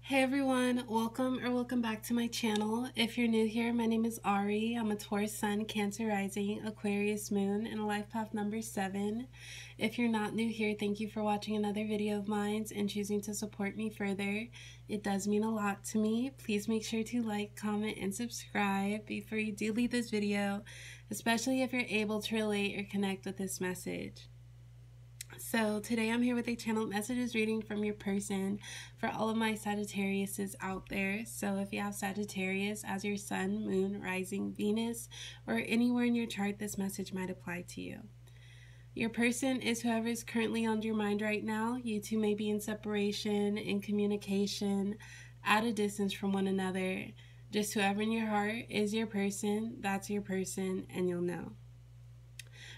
Hey everyone, welcome back to my channel. If you're new here, my name is Ari. I'm a Taurus Sun, Cancer Rising, Aquarius Moon, and a life path number 7. If you're not new here, thank you for watching another video of mine and choosing to support me further. It does mean a lot to me. Please make sure to like, comment, and subscribe before you do leave this video, especially if you're able to relate or connect with this message. So today I'm here with a channel messages reading from your person for all of my Sagittariuses out there. So if you have Sagittarius as your sun, moon, rising, Venus, or anywhere in your chart, this message might apply to you. Your person is whoever is currently on your mind right now. You two may be in separation, in communication, at a distance from one another. Just whoever in your heart is your person, that's your person, and you'll know.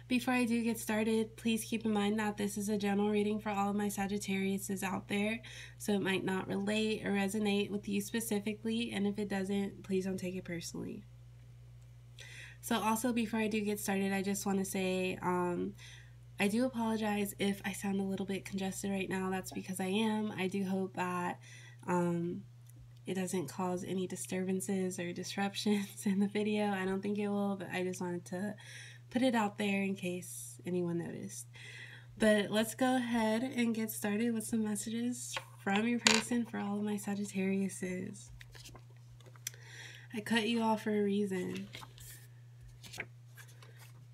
Before I do get started, please keep in mind that this is a general reading for all of my Sagittariuses out there, so it might not relate or resonate with you specifically, and if it doesn't, please don't take it personally. So also, before I do get started, I just want to say I do apologize if I sound a little bit congested right now. That's because I am. I do hope that it doesn't cause any disturbances or disruptions in the video. I don't think it will, but I just wanted to put it out there in case anyone noticed. But let's go ahead and get started with some messages from your person for all of my Sagittariuses. I cut you off for a reason.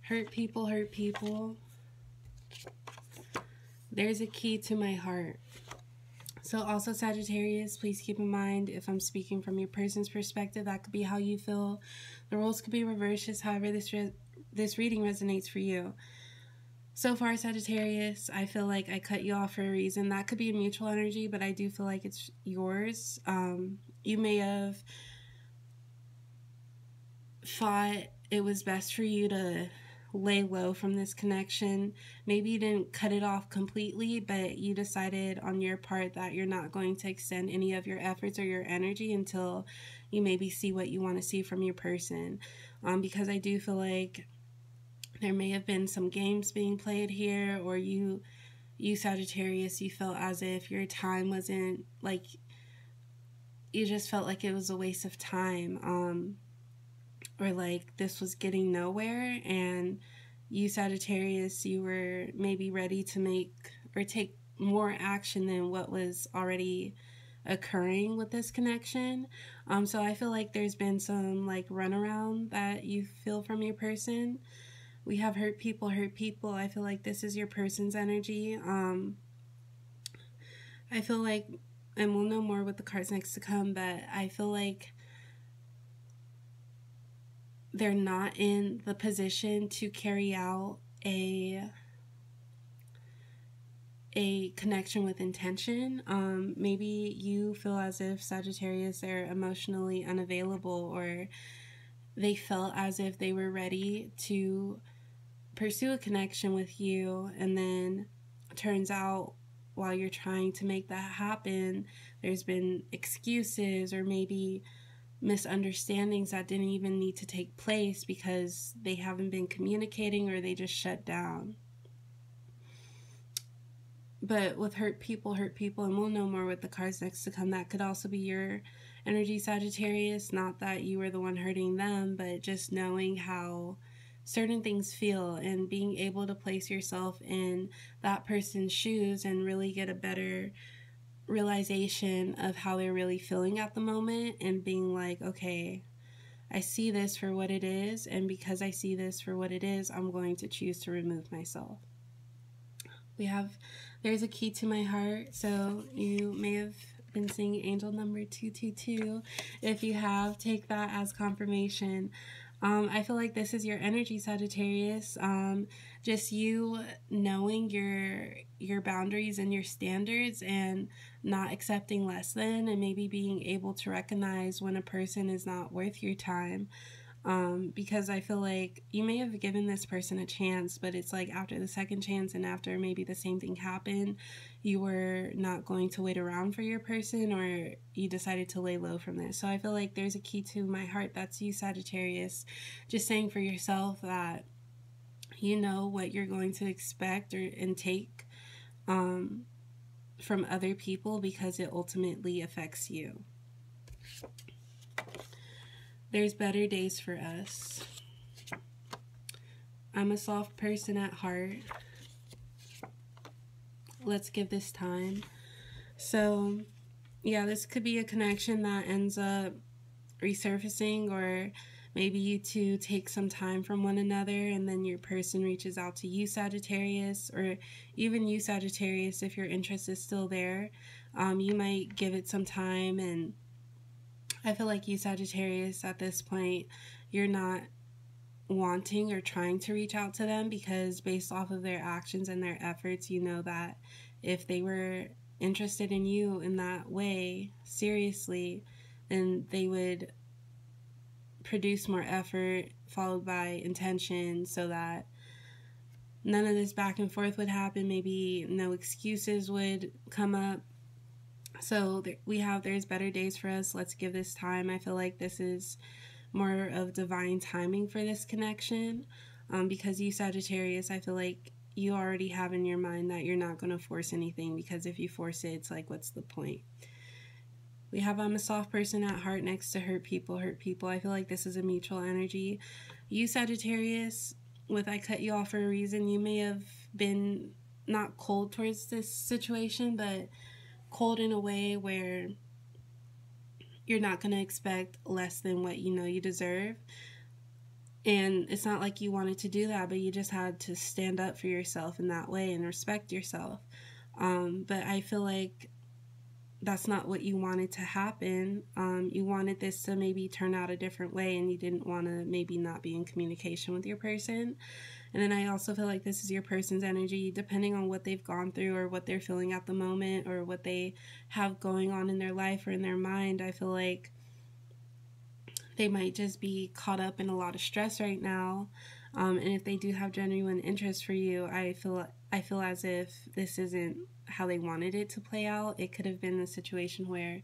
Hurt people, hurt people. There's a key to my heart. So also Sagittarius, please keep in mind if I'm speaking from your person's perspective, that could be how you feel. The roles could be reversed, just however this reading resonates for you. So far, Sagittarius, I feel like I cut you off for a reason. That could be a mutual energy, but I do feel like it's yours. You may have thought it was best for you to lay low from this connection. Maybe you didn't cut it off completely, but you decided on your part that you're not going to extend any of your efforts or your energy until you maybe see what you want to see from your person. Because I do feel like there may have been some games being played here, or you Sagittarius, you felt as if your time wasn't, like, you just felt like it was a waste of time, or like this was getting nowhere, and you Sagittarius, you were maybe ready to make or take more action than what was already occurring with this connection. So I feel like there's been some like runaround that you feel from your person. We have hurt people, hurt people. I feel like this is your person's energy. I feel like, and we'll know more with the cards next to come, but I feel like they're not in the position to carry out a connection with intention. Maybe you feel as if Sagittarius, they're emotionally unavailable, or they felt as if they were ready to pursue a connection with you, and then turns out while you're trying to make that happen, there's been excuses or maybe misunderstandings that didn't even need to take place because they haven't been communicating, or they just shut down. But with hurt people, and we'll know more with the cards next to come, that could also be your energy, Sagittarius. Not that you were the one hurting them, but just knowing how certain things feel and being able to place yourself in that person's shoes and really get a better realization of how they're really feeling at the moment, and being like, okay, I see this for what it is, and because I see this for what it is, I'm going to choose to remove myself. There's a key to my heart. So you may have been seeing angel number 222. If you have, take that as confirmation. I feel like this is your energy, Sagittarius. Just you knowing your boundaries and your standards, and not accepting less than, and maybe being able to recognize when a person is not worth your time. Because I feel like you may have given this person a chance, but it's like after the second chance and after maybe the same thing happened, you were not going to wait around for your person, or you decided to lay low from this. So I feel like there's a key to my heart. That's you, Sagittarius. Just saying for yourself that you know what you're going to expect and take from other people because it ultimately affects you. There's better days for us. I'm a soft person at heart. Let's give this time. So, yeah, this could be a connection that ends up resurfacing, or maybe you two take some time from one another and then your person reaches out to you, Sagittarius, or even you, Sagittarius, if your interest is still there. You might give it some time, and I feel like you, Sagittarius, at this point, you're not wanting or trying to reach out to them, because based off of their actions and their efforts, you know that if they were interested in you in that way, seriously, then they would produce more effort followed by intention, so that none of this back and forth would happen. Maybe no excuses would come up. So we have there's better days for us. Let's give this time. I feel like this is more of divine timing for this connection, because you, Sagittarius, I feel like you already have in your mind that you're not going to force anything, because if you force it, it's like, what's the point? We have I'm a soft person at heart next to hurt people, hurt people. I feel like this is a mutual energy. You, Sagittarius, with I cut you off for a reason, you may have been not cold towards this situation, but cold in a way where you're not going to expect less than what you know you deserve. And it's not like you wanted to do that, but you just had to stand up for yourself in that way and respect yourself. But I feel like that's not what you wanted to happen. You wanted this to maybe turn out a different way, and you didn't want to maybe not be in communication with your person. And then I also feel like this is your person's energy, depending on what they've gone through or what they're feeling at the moment or what they have going on in their life or in their mind. I feel like they might just be caught up in a lot of stress right now. And if they do have genuine interest for you, I feel as if this isn't how they wanted it to play out. It could have been a situation where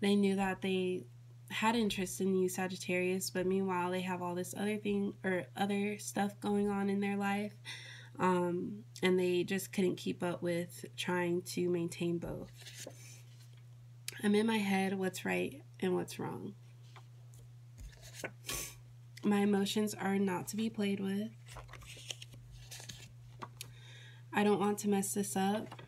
they knew that they had interest in you, Sagittarius, but meanwhile they have all this other thing or other stuff going on in their life, and they just couldn't keep up with trying to maintain both. I'm in my head, what's right and what's wrong. My emotions are not to be played with. I don't want to mess this up.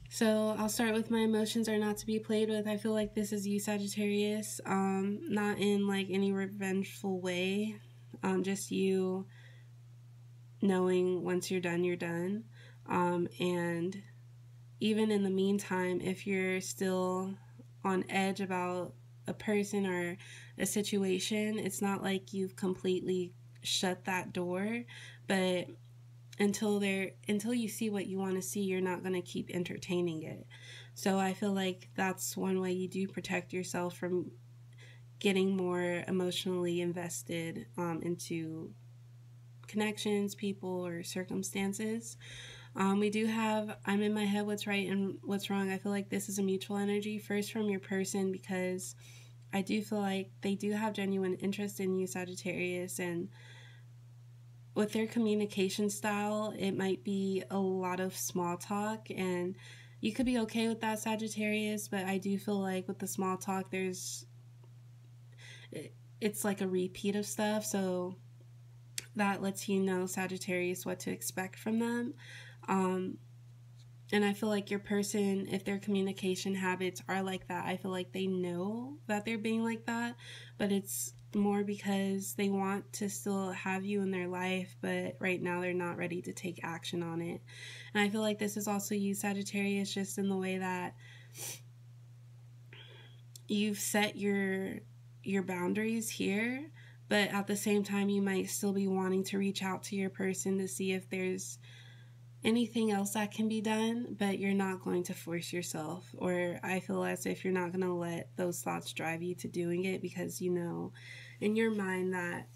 So I'll start with my emotions are not to be played with. I feel like this is you, Sagittarius, not in like any revengeful way, just you knowing once you're done, you're done. And even in the meantime, if you're still on edge about a person or a situation, it's not like you've completely shut that door, but until you see what you want to see, you're not going to keep entertaining it. So I feel like that's one way you do protect yourself from getting more emotionally invested into connections, people, or circumstances. We do have I'm in my head, what's right and what's wrong. I feel like this is a mutual energy, first from your person, because I do feel like they do have genuine interest in you, Sagittarius, and with their communication style, it might be a lot of small talk, and you could be okay with that, Sagittarius, but I do feel like with the small talk, it's like a repeat of stuff, so that lets you know, Sagittarius, what to expect from them. And I feel like your person, if their communication habits are like that, I feel like they know that they're being like that, but it's more because they want to still have you in their life, but right now they're not ready to take action on it. And I feel like this is also you, Sagittarius, just in the way that you've set your boundaries here, but at the same time you might still be wanting to reach out to your person to see if there's anything else that can be done, but you're not going to force yourself, or I feel as if you're not going to let those thoughts drive you to doing it, because you know in your mind that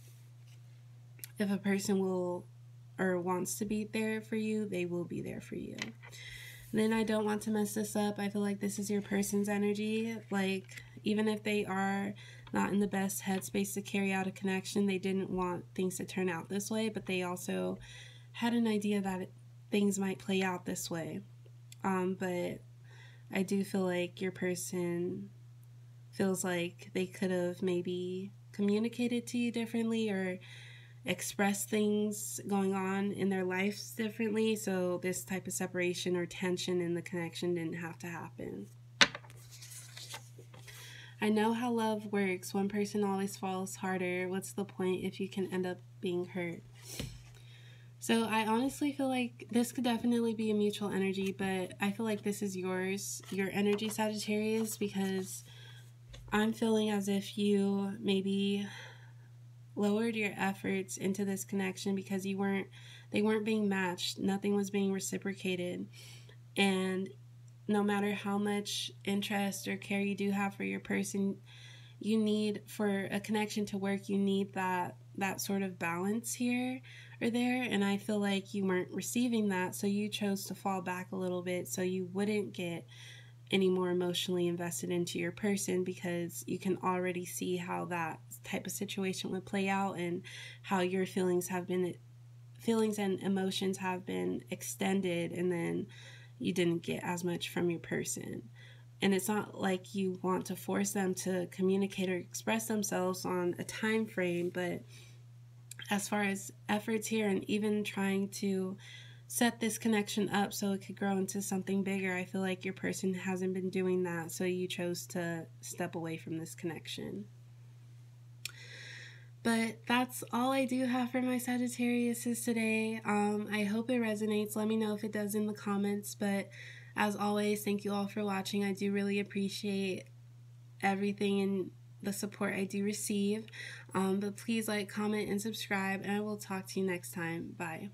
if a person will or wants to be there for you, they will be there for you. And then I don't want to mess this up. I feel like this is your person's energy. Like, even if they are not in the best headspace to carry out a connection, they didn't want things to turn out this way, but they also had an idea that things might play out this way. but I do feel like your person feels like they could have maybe communicated to you differently or expressed things going on in their lives differently, so this type of separation or tension in the connection didn't have to happen. I know how love works. One person always falls harder. What's the point if you can end up being hurt? So I honestly feel like this could definitely be a mutual energy, but I feel like this is your energy, Sagittarius, because I'm feeling as if you maybe lowered your efforts into this connection because they weren't being matched. Nothing was being reciprocated. And no matter how much interest or care you do have for your person, you need, for a connection to work, you need that sort of balance here or there. And I feel like you weren't receiving that, so you chose to fall back a little bit so you wouldn't get any more emotionally invested into your person, because you can already see how that type of situation would play out and how your feelings and emotions have been extended, and then you didn't get as much from your person. And it's not like you want to force them to communicate or express themselves on a time frame, but as far as efforts here and even trying to set this connection up so it could grow into something bigger, I feel like your person hasn't been doing that, so you chose to step away from this connection. But that's all I do have for my Sagittariuses today. I hope it resonates. Let me know if it does in the comments. But as always, thank you all for watching. I do really appreciate everything and the support I do receive. But please like, comment, and subscribe, and I will talk to you next time. Bye.